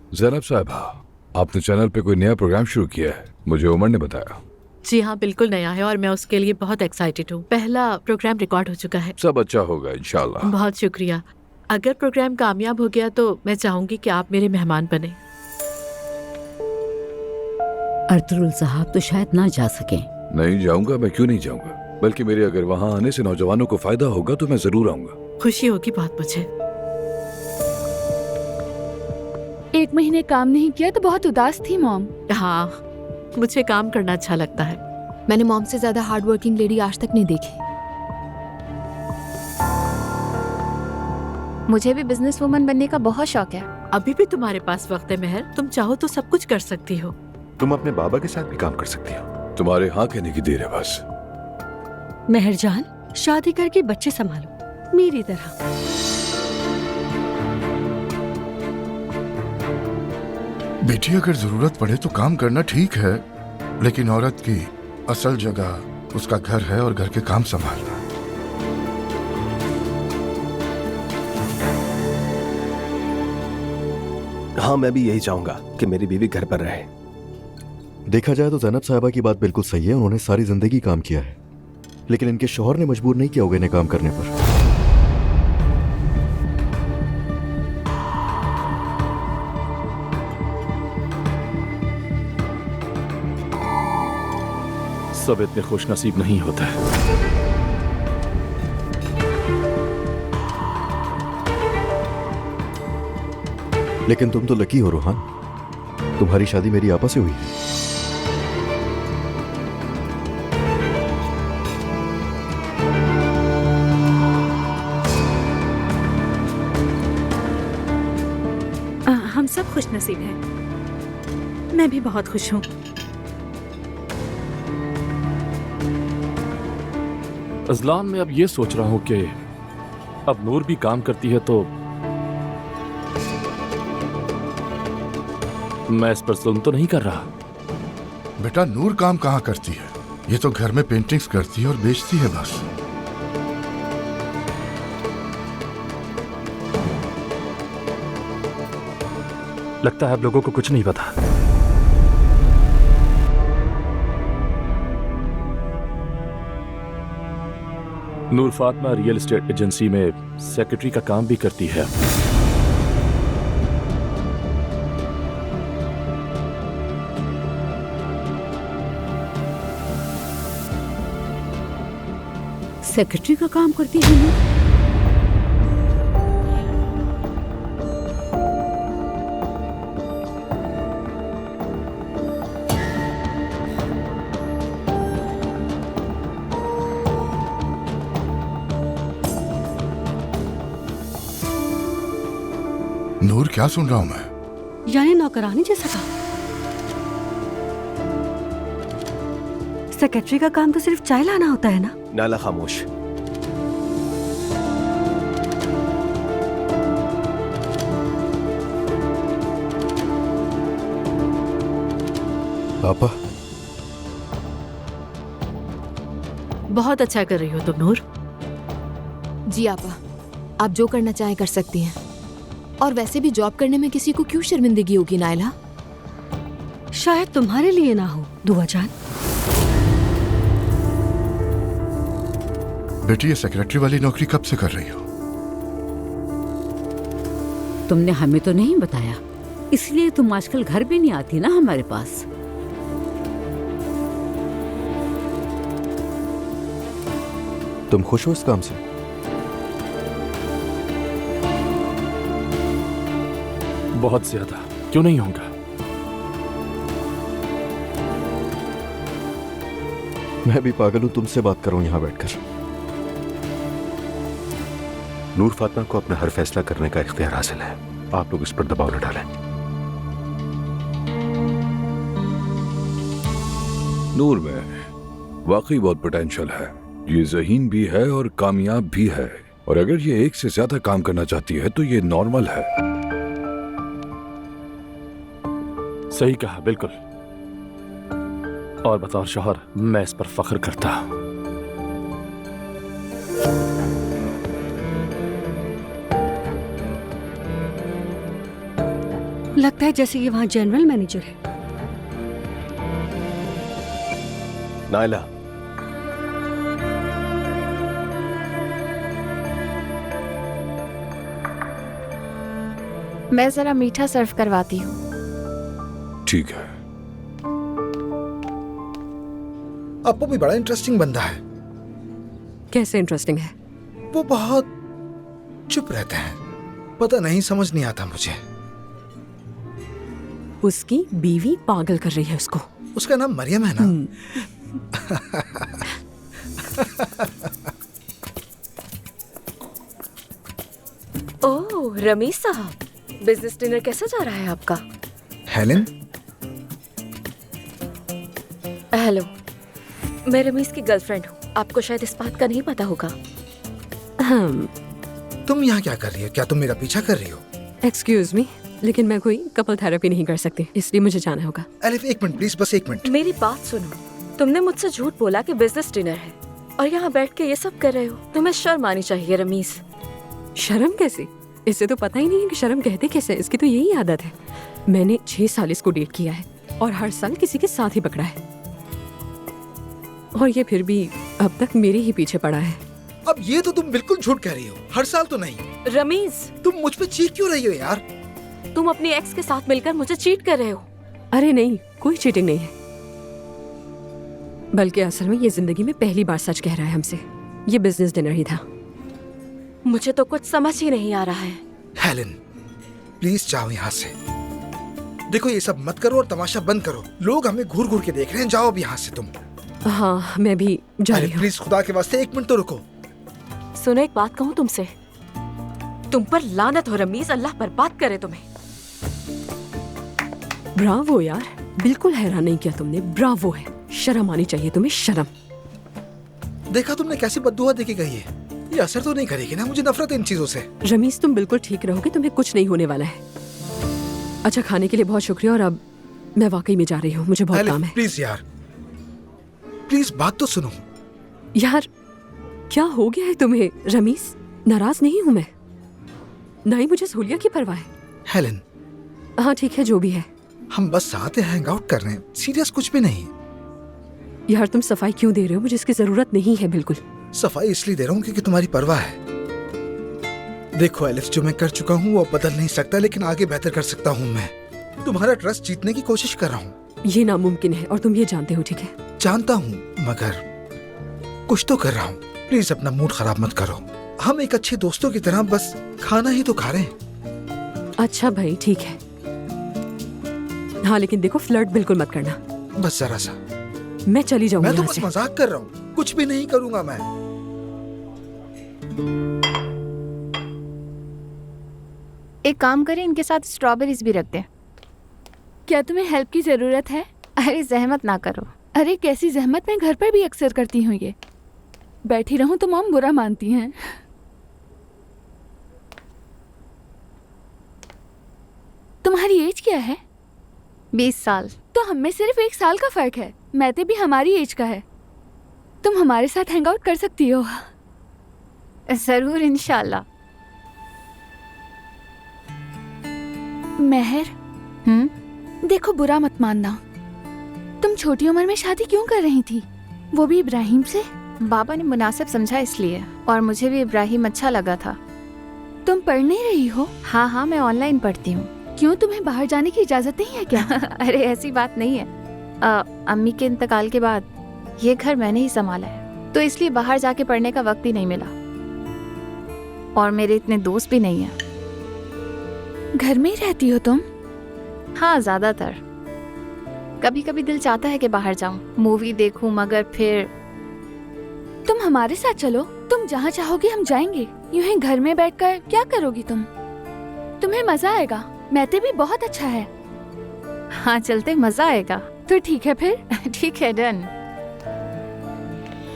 जैनब साहिबा, आपने चैनल पे कोई नया प्रोग्राम शुरू किया है, मुझे उमर ने बताया। जी हाँ, बिल्कुल नया है और मैं उसके लिए बहुत एक्साइटेड हूँ। पहला प्रोग्राम रिकॉर्ड हो चुका है। सब अच्छा होगा इंशाल्लाह। बहुत शुक्रिया। अगर प्रोग्राम कामयाब हो गया तो मैं चाहूंगी कि आप मेरे मेहमान बने। अर्तुल साहब तो शायद ना जा सके। नहीं जाऊंगा, मैं क्यों नहीं जाऊंगा, बल्कि मेरे अगर वहाँ आने से नौजवानों को फायदा होगा तो मैं जरूर आऊंगा। खुशी होगी बहुत मुझे। 1 महीने काम नहीं किया तो बहुत उदास थी मॉम। हाँ, मुझे काम करना अच्छा लगता है। मैंने मॉम से ज्यादा हार्ड वर्किंग लेडी आज तक नहीं देखी। मुझे भी बिजनेस वुमन बनने का बहुत शौक है। अभी भी तुम्हारे पास वक्त है मेहर, तुम चाहो तो सब कुछ कर सकती हो। तुम अपने बाबा के साथ भी काम कर सकती हो। तुम्हारे हाँ कहने की देर है बस। मेहरजान, शादी करके बच्चे संभालो मेरी तरह। बेटी, अगर जरूरत पड़े तो काम करना ठीक है, लेकिन औरत की असल जगह उसका घर है और घर के काम संभालना। हाँ, मैं भी यही चाहूंगा कि मेरी बीवी घर पर रहे। देखा जाए तो जैनब साहिबा की बात बिल्कुल सही है। उन्होंने सारी जिंदगी काम किया है, लेकिन इनके शौहर ने मजबूर नहीं किया होगा इन्हें काम करने पर। सब इतने खुश नसीब नहीं होते। लेकिन तुम तो लकी हो रोहान, तुम्हारी शादी मेरी आपस से हुई है। हम सब खुश नसीब हैं। मैं भी बहुत खुश हूँ। अजलान, मैं अब ये सोच रहा हूँ कि अब नूर भी काम करती है तो मैं इस पर जुल्म तो नहीं कर रहा। बेटा, नूर काम कहाँ करती है? ये तो घर में पेंटिंग्स करती है और बेचती है बस। लगता है अब लोगों को कुछ नहीं पता। नूर फातिमा रियल एस्टेट एजेंसी में सेक्रेटरी का काम भी करती है। सेक्रेटरी का काम करती है ना? नूर, क्या सुन रहा हूं मैं? यानी नौकरानी जैसा काम। सेक्रेटरी का काम तो सिर्फ चाय लाना होता है ना? नाला, खामोश। पापा, बहुत अच्छा कर रही हो तुम नूर। जी आपा, आप जो करना चाहें कर सकती हैं। और वैसे भी जॉब करने में किसी को क्यों शर्मिंदगी होगी नायला? शायद तुम्हारे लिए ना हो दुआ जान। बेटी, ये सेक्रेटरी वाली नौकरी कब से कर रही हो? तुमने हमें तो नहीं बताया, इसलिए तुम आजकल घर भी नहीं आती ना हमारे पास। तुम खुश हो इस काम से? बहुत ज्यादा। क्यों नहीं होगा? मैं भी पागल हूं तुमसे बात करूं यहां बैठकर। नूर फातिमा को अपना हर फैसला करने का इख्तियार हासिल है। आप लोग इस पर दबाव न डालें। नूर में वाकई बहुत पोटेंशियल है। ये ज़हीन भी है और कामयाब भी है, और अगर ये एक से ज्यादा काम करना चाहती है तो ये नॉर्मल है। सही कहा, बिल्कुल। और बतौर शौहर मैं इस पर फख्र करता हूं। लगता है जैसे ये वहाँ जनरल मैनेजर है। नायला, मैं जरा मीठा सर्व करवाती हूँ। ठीक है। अप्पू भी बड़ा इंटरेस्टिंग बंदा है। कैसे इंटरेस्टिंग है? वो बहुत चुप रहते हैं, पता नहीं, समझ नहीं आता मुझे। उसकी बीवी पागल कर रही है उसको। उसका नाम मरियम है ना? ओह रमीज साहब, बिजनेस डिनर कैसा जा रहा है आपका? हेलेन, हेलो, मैं रमीज की गर्लफ्रेंड हूँ। आपको शायद इस बात का नहीं पता होगा। तुम यहाँ क्या कर रही हो? क्या तुम मेरा पीछा कर रही हो? एक्सक्यूज मी, लेकिन मैं कोई कपल थेरेपी नहीं कर सकती, इसलिए मुझे जाना होगा। अलिफ एक मिनट प्लीज, बस एक मिनट। मेरी बात सुनो, तुमने मुझसे झूठ बोला कि बिजनेस डिनर है और यहाँ बैठ के ये सब कर रहे हो। तुम्हें शर्म आनी चाहिए रमीज। शर्म कैसी? इसे तो पता ही नहीं है कि शर्म कहते कैसे। इसकी तो यही आदत है। मैंने 6 साल इसको डेट किया है और हर साल किसी के साथ ही पकड़ा है, और ये फिर भी अब तक मेरे ही पीछे पड़ा है। अब ये तो तुम बिल्कुल झूठ कह रही हो। हर साल तो नहीं। रमीज, तुम मुझ पे चीख क्यों रही हो यार? तुम अपनी एक्स के साथ मिलकर मुझे चीट कर रहे हो। अरे नहीं, कोई चीटिंग नहीं है, बल्कि असल में ये जिंदगी में पहली बार सच कह रहा है हमसे। ये बिजनेस डिनर ही था। मुझे तो कुछ समझ ही नहीं आ रहा है। हेलेन, प्लीज जाओ यहाँ से। देखो ये सब मत करो और तमाशा बंद करो। लोग हमें घूर घूर के देख रहे हैं। जाओ अब यहाँ से तुम। हाँ, मैं भी जा रही हूँ। प्लीज खुदा के वास्ते 1 मिनट तो रुको। सुनो, एक बात कहूँ तुमसे, तुम पर लानत हो रमीज, अल्लाह बर्बाद करे तुम्हें। ब्रावो यार, बिल्कुल हैरान नहीं किया तुमने। ब्रावो है, शर्म आनी चाहिए तुम्हें, शर्म। देखा तुमने कैसी बद्दुआ देके गई है। ये असर तो नहीं करेगी ना? मुझे नफरत है इन चीजों से। रमीज, तुम बिल्कुल ठीक रहोगे, तुम्हें कुछ नहीं होने वाला है। अच्छा, खाने के लिए बहुत शुक्रिया, और अब मैं वाकई में जा रही हूँ, मुझे बहुत काम है। प्लीज यार, प्लीज बात तो सुनो। यार क्या हो गया है तुम्हें रमीज? नाराज नहीं हूँ मैं, ना ही मुझे सहूलिया की परवाह है। हेलेन, हाँ ठीक है, जो भी है। हम बस साथ हैंग आउट कर रहे हैं, सीरियस कुछ भी नहीं। यार तुम सफाई क्यों दे रहे हो? मुझे इसकी जरूरत नहीं है बिल्कुल। सफाई इसलिए दे रहा हूँ क्योंकि तुम्हारी परवाह है। देखो एलिफ, जो मैं कर चुका हूँ वो बदल नहीं सकता, लेकिन आगे बेहतर कर सकता हूँ। मैं तुम्हारा ट्रस्ट जीतने की कोशिश कर रहा हूँ। ये नामुमकिन है और तुम ये जानते हो, ठीक है? जानता हूँ, मगर कुछ तो कर रहा हूँ। प्लीज अपना मूड खराब मत करो। हम एक अच्छे दोस्तों की तरह बस खाना ही तो खा रहे हैं। अच्छा भाई, ठीक है। हाँ लेकिन देखो, फ्लर्ट बिल्कुल मत करना। बस जरा सा। मैं चली जाऊंगी। मैं तो बस मजाक कर रहा हूँ, कुछ भी नहीं करूंगा मैं। एक काम करें, इनके साथ स्ट्रॉबेरीज भी रख दें। क्या तुम्हें हेल्प की ज़रूरत है? अरे जहमत ना करो। अरे कैसी जहमत, मैं घर पर भी अक्सर करती हूँ ये। बैठी रहूं तो मॉम बुरा मानती हैं। तुम्हारी एज क्या है? 20 साल। तो हम में सिर्फ 1 साल का फर्क है। मैते भी हमारी एज का है। तुम हमारे साथ हैंग आउट कर सकती हो। जरूर, इंशाल्लाह। महर, देखो बुरा मत मानना, तुम छोटी उम्र में शादी क्यों कर रही थी, वो भी इब्राहिम से? बाबा ने मुनासिब समझा इसलिए, और मुझे भी इब्राहिम अच्छा लगा था। तुम पढ़ नहीं रही हो? हाँ हाँ, मैं ऑनलाइन पढ़ती हूँ। क्यों, तुम्हें बाहर जाने की इजाजत नहीं है क्या? अरे ऐसी बात नहीं है। अम्मी के इंतकाल के बाद ये घर मैंने ही संभाला है, तो इसलिए बाहर जाके पढ़ने का वक्त ही नहीं मिला, और मेरे इतने दोस्त भी नहीं है। घर में ही रहती हो तुम? हाँ, ज्यादातर। कभी कभी दिल चाहता है कि बाहर जाऊं, मूवी देखूं, मगर फिर तुम हमारे साथ चलो, तुम जहाँ चाहोगी हम जाएंगे। यूं ही घर में बैठकर क्या करोगी तुम? तुम्हें मजा आएगा। मैते भी बहुत अच्छा है। हाँ चलते, मजा आएगा। तो ठीक है फिर। ठीक है, डन।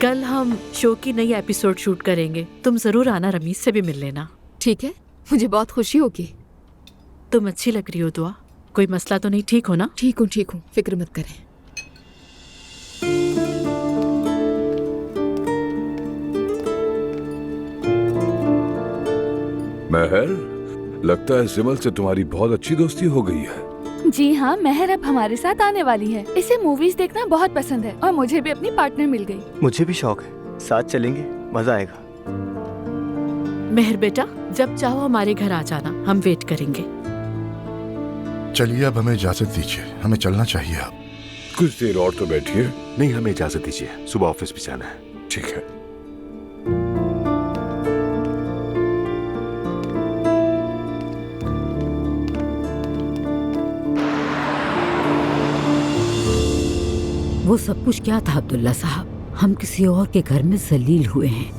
कल हम शो की नई एपिसोड शूट करेंगे, तुम जरूर आना, रमीज से भी मिल लेना। ठीक है, मुझे बहुत खुशी होगी। तुम अच्छी लग रही हो दुआ। कोई मसला तो नहीं? ठीक हो ना? ठीक हूँ, फिक्र मत करें। महर, लगता है सिमल से तुम्हारी बहुत अच्छी दोस्ती हो गई है। जी हाँ, मेहर अब हमारे साथ आने वाली है। इसे मूवीज देखना बहुत पसंद है और मुझे भी अपनी पार्टनर मिल गई। मुझे भी शौक है, साथ चलेंगे, मजा आएगा। मेहर बेटा, जब चाहो हमारे घर आ जाना, हम वेट करेंगे। चलिए अब हमें इजाजत दीजिए, हमें चलना चाहिए अब। कुछ देर और तो बैठिए। नहीं, हमें इजाजत दीजिए, सुबह ऑफिस भी जाना है। ठीक है। वो सब कुछ क्या था अब्दुल्ला साहब? हम किसी और के घर में जलील हुए हैं।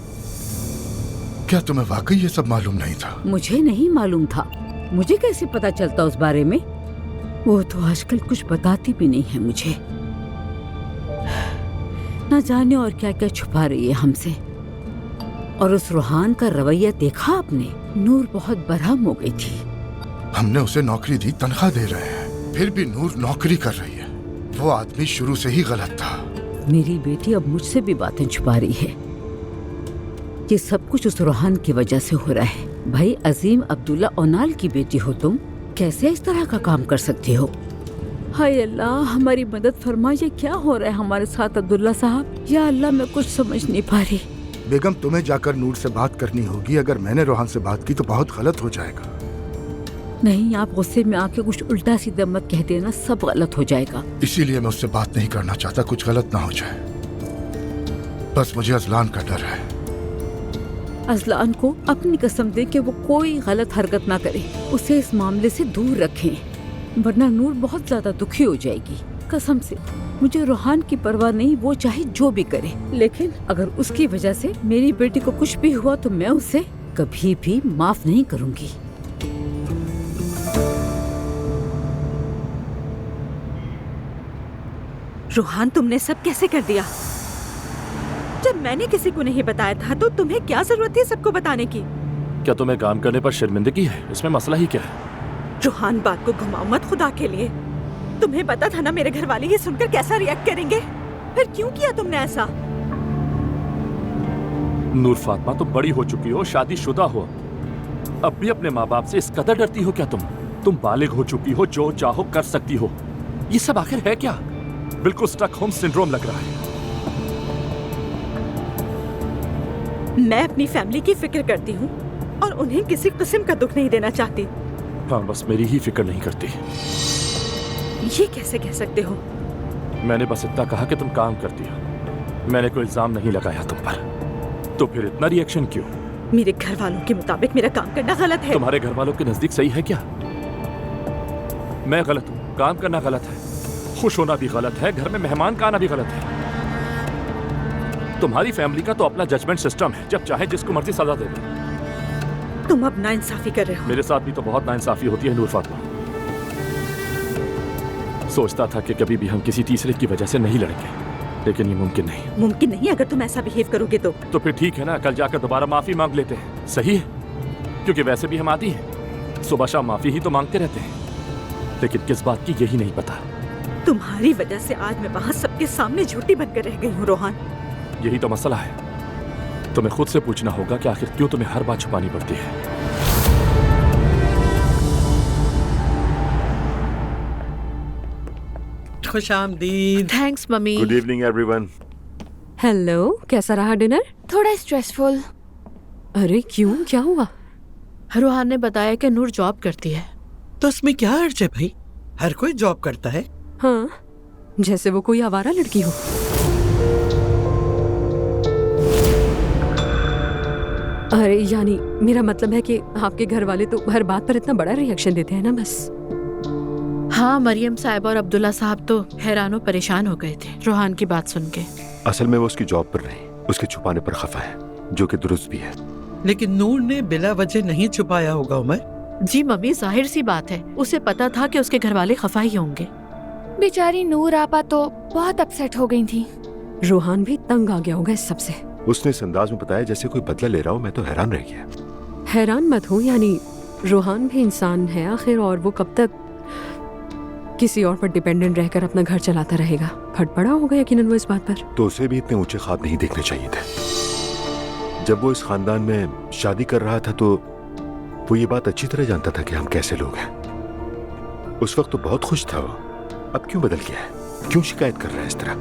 क्या तुम्हें वाकई ये सब मालूम नहीं था? मुझे नहीं मालूम था। मुझे कैसे पता चलता उस बारे में? वो तो आजकल कुछ बताती भी नहीं है मुझे। ना जाने और क्या क्या छुपा रही है हमसे। और उस रूहान का रवैया देखा आपने? नूर बहुत बरहम हो गई थी। हमने उसे नौकरी दी, तनख्वाह दे रहे हैं, फिर भी नूर नौकरी कर रही है। वो आदमी शुरू से ही गलत था। मेरी बेटी अब मुझसे भी बातें छुपा रही है। ये सब कुछ उस रूहान की वजह से हो रहा है। भाई अजीम अब्दुल्ला ओनाल की बेटी हो तुम, कैसे इस तरह का काम कर सकती हो? हाय अल्लाह, हमारी मदद फरमा। ये क्या हो रहा है हमारे साथ अब्दुल्ला साहब? या अल्लाह, मैं कुछ समझ नहीं पा रही। बेगम, तुम्हें जाकर नूर से बात करनी होगी। अगर मैंने रूहान से बात की तो बहुत गलत हो जाएगा। नहीं, आप गुस्से में आके कुछ उल्टा सीधा मत कह देना, सब गलत हो जाएगा। इसीलिए मैं उससे बात नहीं करना चाहता, कुछ गलत ना हो जाए। बस मुझे अजलान का डर है। अजलान को अपनी कसम दे कि वो कोई गलत हरकत ना करे, उसे इस मामले से दूर रखें, वरना नूर बहुत ज्यादा दुखी हो जाएगी। कसम से, मुझे रूहान की परवाह नहीं, वो चाहे जो भी करे, लेकिन अगर उसकी वजह से मेरी बेटी को कुछ भी हुआ तो मैं उसे कभी भी माफ नहीं करूंगी। रूहान, तुमने सब कैसे कर दिया? जब मैंने किसी को नहीं बताया था तो तुम्हें क्या जरूरत थी सबको बताने की? क्या तुम्हें काम करने पर शर्मिंदगी है? इसमें मसला ही क्या है? रूहान, बात को घुमाओ मत खुदा के लिए। तुम्हें पता था ना मेरे घर वाले ये सुनकर कैसा रिएक्ट करेंगे, फिर क्यों किया तुमने ऐसा? नूर फातिमा, तुम बड़ी हो चुकी हो, शादीशुदा हो, अब भी अपने माँ बाप से इस कदर डरती हो क्या? तुम बालिग हो चुकी हो, जो चाहो कर सकती हो। ये सब आखिर है क्या? बिल्कुल स्टॉकहोम सिंड्रोम लग रहा है। मैं अपनी फैमिली की फिक्र करती हूँ और उन्हें किसी किस्म का दुख नहीं देना चाहती। हाँ, बस मेरी ही फिक्र नहीं करती। ये कैसे कह सकते हो? मैंने बस इतना कहा कि तुम काम करती हो, मैंने कोई इल्जाम नहीं लगाया तुम पर। तो फिर इतना रिएक्शन क्यों? मेरे घर वालों के मुताबिक मेरा काम करना गलत है। तुम्हारे घर वालों के नजदीक सही है क्या? मैं गलत हूँ, काम करना गलत है, खुश होना भी गलत है, घर में मेहमान का आना भी गलत है। तुम्हारी फैमिली का तो अपना जजमेंट सिस्टम है, जब चाहे जिसको मर्जी सजा दे दे। तुम अब नाइंसाफी कर रहे हो। मेरे साथ भी तो बहुत नाइंसाफी होती है नूर फातिमा। सोचता था कि कभी भी हम किसी तीसरे की वजह से नहीं लड़ेंगे, लेकिन ये मुमकिन नहीं। मुमकिन नहीं? अगर तुम ऐसा बिहेव करोगे तो फिर ठीक है ना, कल जाकर दोबारा माफी मांग लेते हैं, सही है? क्योंकि वैसे भी हम आती हैं, सुबह शाम माफी ही तो मांगते रहते हैं, लेकिन किस बात की यही नहीं पता। तुम्हारी वजह से आज मैं वहाँ सबके सामने झूठी बनकर रह गई हूँ रोहान। यही तो मसला है। तुम्हें खुद से पूछना होगा कि आखिर क्यों तुम्हें हर बात छुपानी पड़ती है। खुशामदीद। Thanks mummy. Good evening everyone. Hello, कैसा रहा डिनर? थोड़ा स्ट्रेसफुल। अरे क्यों, क्या हुआ? रूहान ने बताया कि नूर जॉब करती है। तो इसमें क्या अर्ज है भाई, हर कोई जॉब करता है। हाँ, जैसे वो कोई आवारा लड़की हो। अरे यानी मेरा मतलब है कि आपके घर वाले तो हर बात पर इतना बड़ा रिएक्शन देते हैं ना बस। हाँ, मरियम साहब और अब्दुल्ला साहब तो हैरान और परेशान हो गए थे रूहान की बात सुन के। असल में वो उसकी जॉब पर नहीं, उसके छुपाने पर खफा है, जो कि दुरुस्त भी है। लेकिन नूर ने बिला वजह नहीं छुपाया होगा उमर। जी मम्मी, जाहिर सी बात है, उसे पता था कि उसके घर वाले खफा ही होंगे। बेचारी नूर आपा तो बहुत अपसेट हो गई थी। रूहान भी तंग आ गया होगा इस सब से। उसने इस अंदाज में बताया जैसे कोई बदला ले रहा हो। मैं तो हैरान रह गया। हैरान मत हो, यानी रूहान भी इंसान है आखिर, और वो कब तक किसी और पर डिपेंडेंट रहकर अपना घर चलाता रहेगा? फट पड़ा होगा यकीनन वो इस बात पर। तो उसे भी इतने ऊंचे ख्वाब नहीं देखने चाहिए थे। जब वो इस खानदान में शादी कर रहा था तो वो ये बात अच्छी तरह जानता था कि हम कैसे लोग हैं। उस वक्त तो बहुत खुश था वो, अब क्यों बदल गया है? क्यों शिकायत कर रहा है इस तरह?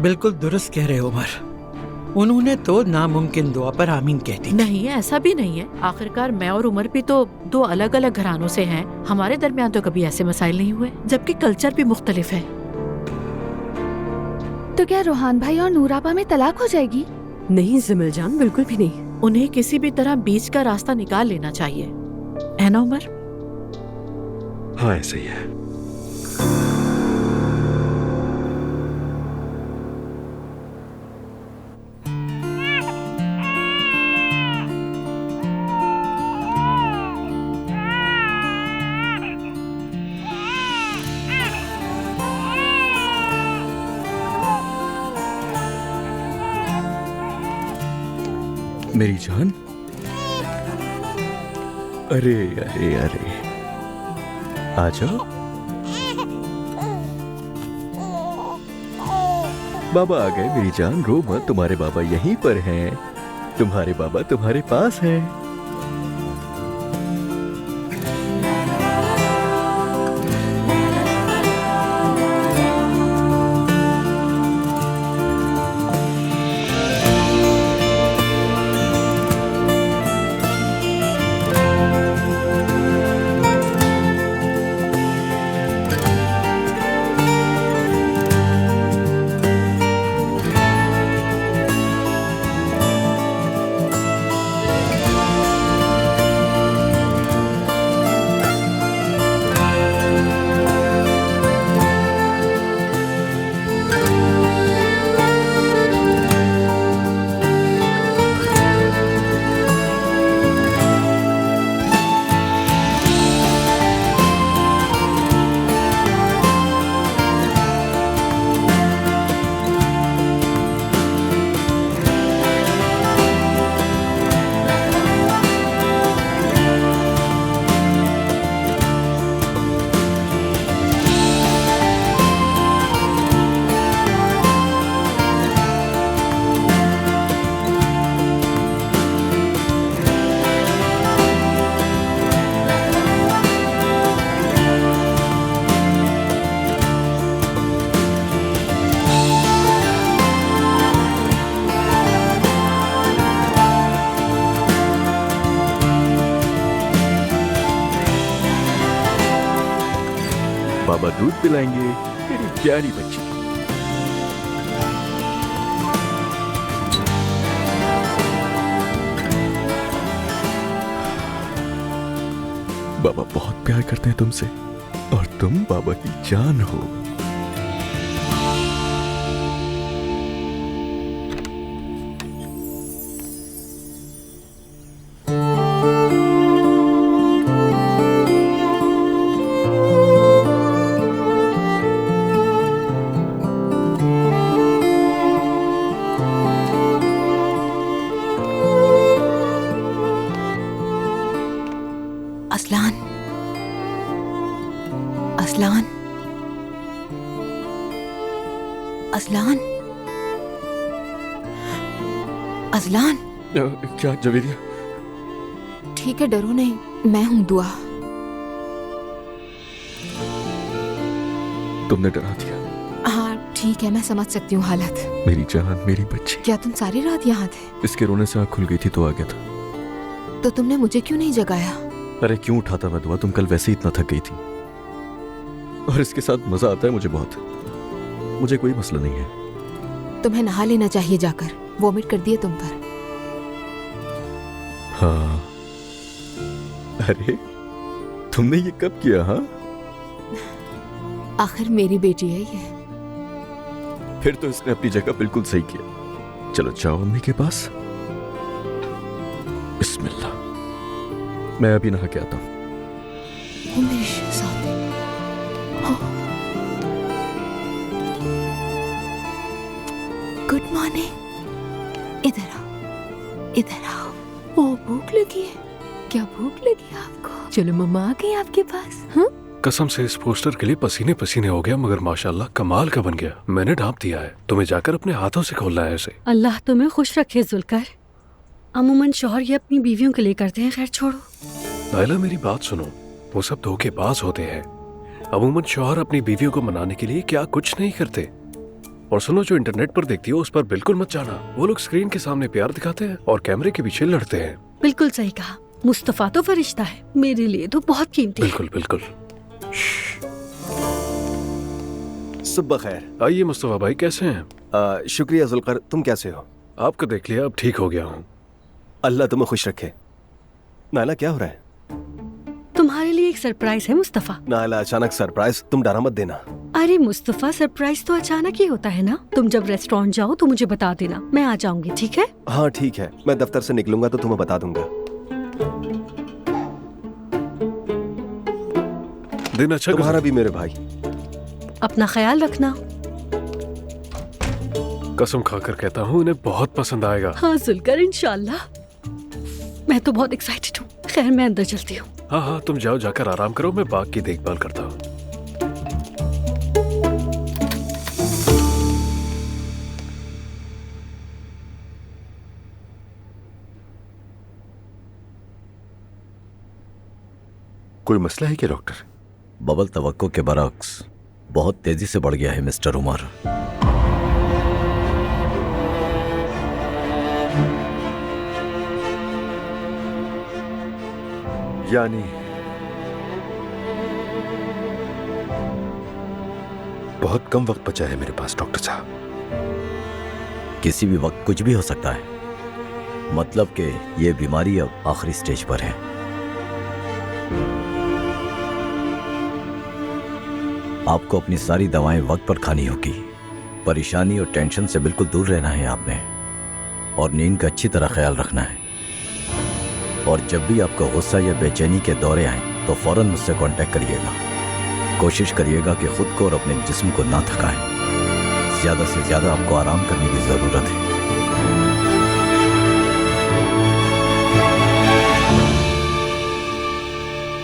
बिल्कुल दुरुस्त कह रहे हो उमर। उन्होंने तो नामुमकिन दुआ पर आमीन कह दी। नहीं, ऐसा भी नहीं है। आखिरकार मैं और उमर भी तो दो अलग अलग घरानों से हैं। हमारे दरमियान तो कभी ऐसे मसाइल नहीं हुए, जबकि कल्चर भी मुख्तलिफ है। तो क्या रोहान भाई और नूराबा में तलाक हो जाएगी? नहीं जिमिल जान, बिल्कुल भी नहीं। उन्हें किसी भी तरह बीच का रास्ता निकाल लेना चाहिए, है ना उमर? हाँ ऐसे ही है। मेरी जान, अरे अरे अरे, आ जाओ। बाबा आ गए मेरी जान, रो मत, तुम्हारे बाबा यहीं पर हैं। तुम्हारे बाबा तुम्हारे पास हैं। बाबा दूध पिलाएंगे मेरी प्यारी बच्ची। बाबा बहुत प्यार करते हैं तुमसे और तुम बाबा की जान हो। असलान, असलान, असलान, असलान। क्या जवेरिया? ठीक है, डरो नहीं, मैं हूं दुआ। तुमने डरा दिया। हाँ ठीक है, मैं समझ सकती हूँ हालत। मेरी जान, मेरी बच्ची। क्या तुम सारी रात यहाँ थे? इसके रोने से आँख खुल गई थी तो आ गया था। तो तुमने मुझे क्यों नहीं जगाया? अरे क्यों उठाता मैं दुआ, तुम कल वैसे ही इतना थक गई थी। और इसके साथ मजा आता है मुझे बहुत। मुझे कोई मसला नहीं है। तुम्हें नहा लेना चाहिए जाकर, वॉमिट कर दिए तुम पर। हाँ। अरे तुमने ये कब किया? हाँ, आखिर मेरी बेटी है ये। फिर तो इसने अपनी जगह बिल्कुल सही किया। चलो जाओ अम्मी के पास। बिस्मिल्लाह, मैं अभी नहा के आता हूँ। वो मेरी शहज़ादी। Good morning. इधर आओ, इधर आओ। ओ भूख लगी है? क्या भूख लगी आपको? चलो मम्मा आ गई आपके पास। हाँ, कसम से इस पोस्टर के लिए पसीने पसीने हो गया, मगर माशाल्लाह कमाल का बन गया। मैंने ढांप दिया है, तुम्हें जाकर अपने हाथों से खोलना है इसे। अल्लाह तुम्हें खुश रखे जुल्कर। अमूमन शौहर ये अपनी बीवियों के लिए करते हैं। खैर छोड़ो। नायला मेरी बात सुनो, वो सब धोखेबाज होते हैं। अमूमन शौहर अपनी बीवियों को मनाने के लिए क्या कुछ नहीं करते। और सुनो, जो इंटरनेट पर देखती हो उस पर बिल्कुल मत जाना। वो लोग स्क्रीन के सामने प्यार दिखाते हैं और कैमरे के पीछे लड़ते हैं। बिल्कुल सही कहा। मुस्तफा तो फरिश्ता है, मेरे लिए तो बहुत कीमती है। बिल्कुल बिल्कुल। सुबह खैर। आइए मुस्तफा भाई, कैसे हैं? शुक्रिया जुल्कर, तुम कैसे हो? आपको देख लिया, अब ठीक हो गया हूँ। अल्लाह तुम्हें खुश रखे। नायला क्या हो रहा है? तुम्हारे लिए एक सरप्राइज है मुस्तफा। नायला अचानक सरप्राइज, तुम डरा मत देना। अरे मुस्तफा, सरप्राइज तो अचानक ही होता है ना। तुम जब रेस्टोरेंट जाओ तो मुझे बता देना, मैं आ जाऊंगी। ठीक है? हाँ ठीक है, मैं दफ्तर से निकलूंगा तो तुम्हें बता दूंगा। दिन अच्छा तुम्हारा भी मेरे भाई। अपना ख्याल रखना। कसम खाकर कहता हूँ, इन्हें बहुत पसंद आएगा। हाँ जुल्कर, इंशाल्लाह। मैं तो बहुत एक्साइटेड हूँ। खैर मैं अंदर चलती हूँ। हाँ हाँ, तुम जाओ, जाकर आराम करो, मैं बाग की देखभाल करता हूँ। कोई मसला है क्या डॉक्टर? बबल तवक्को के बरक्स बहुत तेजी से बढ़ गया है मिस्टर उमर। यानी बहुत कम वक्त बचा है मेरे पास डॉक्टर साहब। किसी भी वक्त कुछ भी हो सकता है। मतलब कि ये बीमारी अब आखिरी स्टेज पर है। आपको अपनी सारी दवाएं वक्त पर खानी होगी। परेशानी और टेंशन से बिल्कुल दूर रहना है आपने, और नींद का अच्छी तरह ख्याल रखना है। और जब भी आपको गुस्सा या बेचैनी के दौरे आए तो फौरन मुझसे कांटेक्ट करिएगा। कोशिश करिएगा कि खुद को और अपने जिस्म को ना थकाएं। ज्यादा से ज्यादा आपको आराम करने की जरूरत है।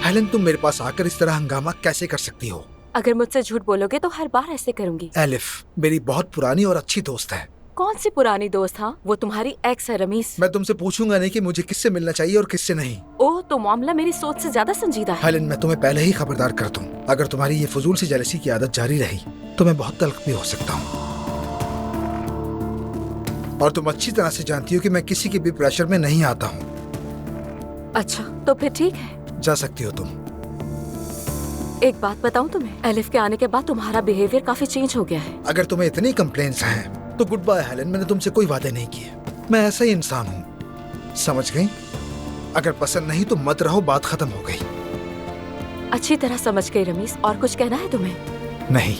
हेलन, तुम मेरे पास आकर इस तरह हंगामा कैसे कर सकती हो? अगर मुझसे झूठ बोलोगे तो हर बार ऐसे करूंगी। एलिफ मेरी बहुत पुरानी और अच्छी दोस्त है। कौन सी पुरानी दोस्त? हाँ, वो तुम्हारी एक्स है रमीस। मैं तुमसे पूछूंगा नहीं कि मुझे किससे मिलना चाहिए और किससे नहीं। ओह, तो मामला मेरी सोच से ज्यादा संजीदा है। हेलन, मैं तुम्हें पहले ही खबरदार कर दूं, अगर तुम्हारी ये फजूल सी जेलसी की आदत जारी रही तो मैं बहुत तल्ख भी हो सकता हूँ। और तुम अच्छी तरह से जानती हो कि मैं किसी के भी प्रेशर में नहीं आता हूँ। अच्छा, तो फिर ठीक है, जा सकती हो तुम। एक बात बताऊं तुम्हें, एलिफ के आने के बाद तुम्हारा बिहेवियर काफी चेंज हो गया है। अगर तुम्हें इतनी कंप्लेंट्स हैं तो गुड बाय हेलन, मैंने तुमसे कोई वादे नहीं किए। मैं ऐसा ही इंसान हूँ, समझ गई? अगर पसंद नहीं तो मत रहो, बात खत्म हो गई। अच्छी तरह समझ गई रमीस। और कुछ कहना है तुम्हें? नहीं।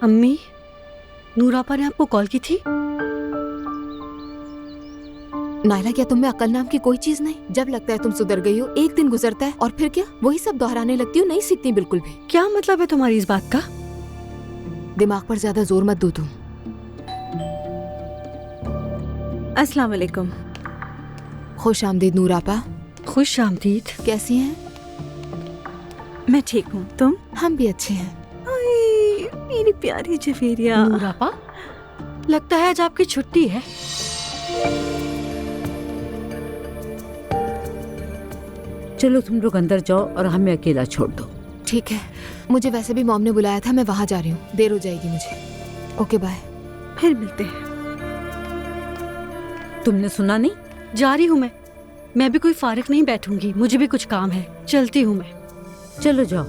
अम्मी, नूरापा ने आपको कॉल की थी? नायला, क्या तुम में अकल नाम की कोई चीज नहीं? जब लगता है तुम सुधर गई हो, एक दिन गुजरता है और फिर क्या वही सब दोहराने लगती हो, नहीं सीखती बिल्कुल भी। क्या मतलब है तुम्हारी इस बात का? दिमाग पर ज्यादा जोर मत दो तुम। अस्सलाम वालेकुम। खुश आमदीद नूरापा। खुश आमदीद। कैसी हैं? मैं ठीक हूँ, तुम? हम भी अच्छे हैं। मेरी प्यारी जफेरिया। नूरापा, लगता है आज आपकी छुट्टी है। चलो तुम लोग अंदर जाओ और हमें अकेला छोड़ दो। ठीक है, मुझे वैसे भी मॉम ने बुलाया था, मैं वहां जा रही हूँ, देर हो जाएगी मुझे। Okay bye. फिर मिलते हैं। तुमने सुना नहीं? जा रही हूँ मैं भी कोई फारिग नहीं बैठूंगी, मुझे भी कुछ काम है, चलती हूँ मैं। चलो जाओ।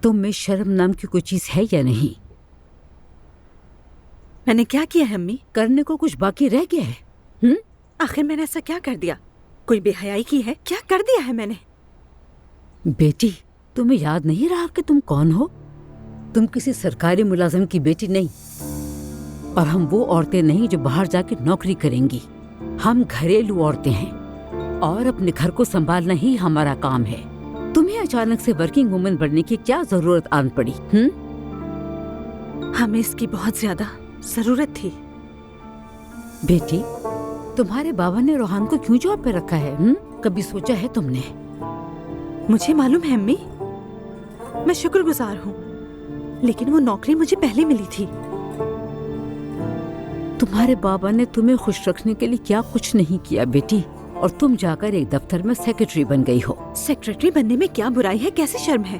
तुम में शर्म नाम की कोई चीज है या नहीं? मैंने क्या किया है अम्मी? करने को कुछ बाकी रह गया है? आखिर मैंने ऐसा क्या कर दिया? कोई बेहयाई की है? क्या कर दिया है मैंने? बेटी, तुम्हें याद नहीं रहा कि तुम कौन हो? तुम किसी सरकारी मुलाजिम की बेटी नहीं, और हम वो औरतें नहीं जो बाहर जाके नौकरी करेंगी। हम घरेलू औरतें हैं और अपने घर को संभालना ही हमारा काम है। तुम्हें अचानक से वर्किंग वुमन बनने की क्या जरूरत आन पड़ी? हमें इसकी बहुत ज्यादा जरूरत थी। बेटी, तुम्हारे बाबा ने रोहान को क्यों जॉब पे रखा है? कभी सोचा है तुमने? मुझे मालूम है अम्मी, मैं शुक्रगुजार हूँ, लेकिन वो नौकरी मुझे पहले मिली थी। तुम्हारे बाबा ने तुम्हें खुश रखने के लिए क्या कुछ नहीं किया बेटी, और तुम जाकर एक दफ्तर में सेक्रेटरी बन गई हो। सेक्रेटरी बनने में क्या बुराई है? कैसे शर्म है?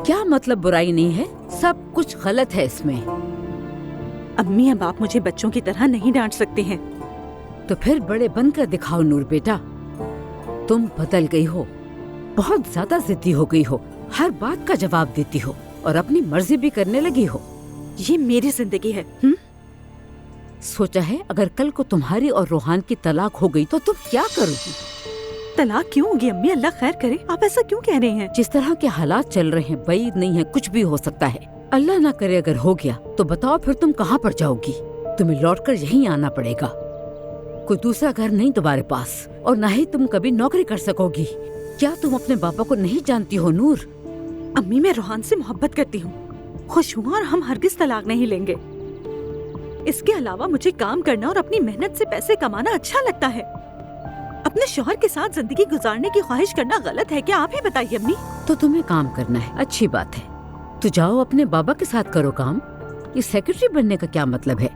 क्या मतलब बुराई नहीं है? सब कुछ गलत है इसमें। अम्मी, अब आप मुझे बच्चों की तरह नहीं डांट सकते हैं। तो फिर बड़े बनकर दिखाओ नूर बेटा। तुम बदल गई हो, बहुत ज्यादा जिद्दी हो गई हो, हर बात का जवाब देती हो और अपनी मर्जी भी करने लगी हो। ये मेरी जिंदगी है। सोचा है अगर कल को तुम्हारी और रोहान की तलाक हो गई तो तुम क्या करोगी? तलाक क्यों होगी अम्मी? अल्लाह खैर करे। आप ऐसा क्यों कह रहे हैं? जिस तरह के हालात चल रहे हैं बैद नहीं है, कुछ भी हो सकता है। अल्लाह ना करे अगर हो गया तो बताओ फिर तुम कहाँ पर जाओगी? तुम्हें लौटकर यहीं आना पड़ेगा। कोई दूसरा घर नहीं तुम्हारे पास, और न ही तुम कभी नौकरी कर सकोगी। क्या तुम अपने पापा को नहीं जानती हो नूर? अम्मी, मैं रोहान से मोहब्बत करती हूँ, खुश हूँ, और हम हरगिज तलाक नहीं लेंगे। इसके अलावा मुझे काम करना और अपनी मेहनत से पैसे कमाना अच्छा लगता है। अपने शौहर के साथ जिंदगी गुजारने की ख्वाहिश करना गलत है क्या? आप ही बताइए अम्मी। तो तुम्हें काम करना है, अच्छी बात है। तो जाओ अपने बाबा के साथ करो काम। ये सेक्रेटरी बनने का क्या मतलब है?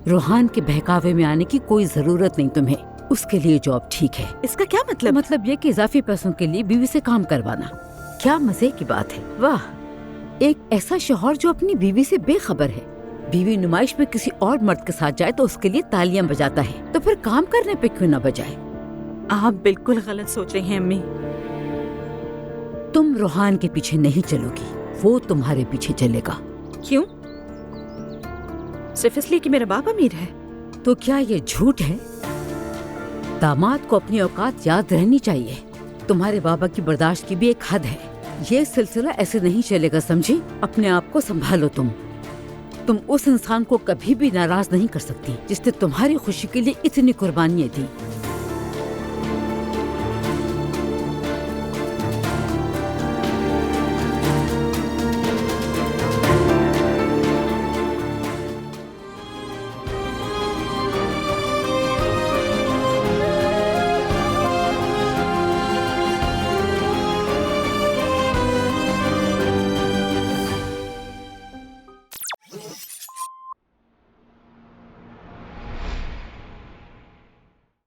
रोहान के बहकावे में आने की कोई जरूरत नहीं तुम्हें। उसके लिए जॉब ठीक है। इसका क्या मतलब? मतलब ये कि इजाफी पैसों के लिए बीवी से काम करवाना। क्या मजे की बात है। वाह, एक ऐसा शौहर जो अपनी बीवी से बेखबर है। बीवी नुमाइश में किसी और मर्द के साथ जाए तो उसके लिए तालियां बजाता है, तो फिर काम करने पे क्यों न बजाए? आप बिल्कुल गलत सोच रही हैं अम्मी। तुम रोहान के पीछे नहीं चलोगी, वो तुम्हारे पीछे चलेगा। क्यों? सिर्फ इसलिए कि मेरा बाप अमीर है? तो क्या ये झूठ है? दामाद को अपनी औकात याद रहनी चाहिए। तुम्हारे बाबा की बर्दाश्त की भी एक हद है। ये सिलसिला ऐसे नहीं चलेगा, समझी? अपने आप को संभालो। तुम उस इंसान को कभी भी नाराज नहीं कर सकती जिसने तुम्हारी खुशी के लिए इतनी कुर्बानियां दी।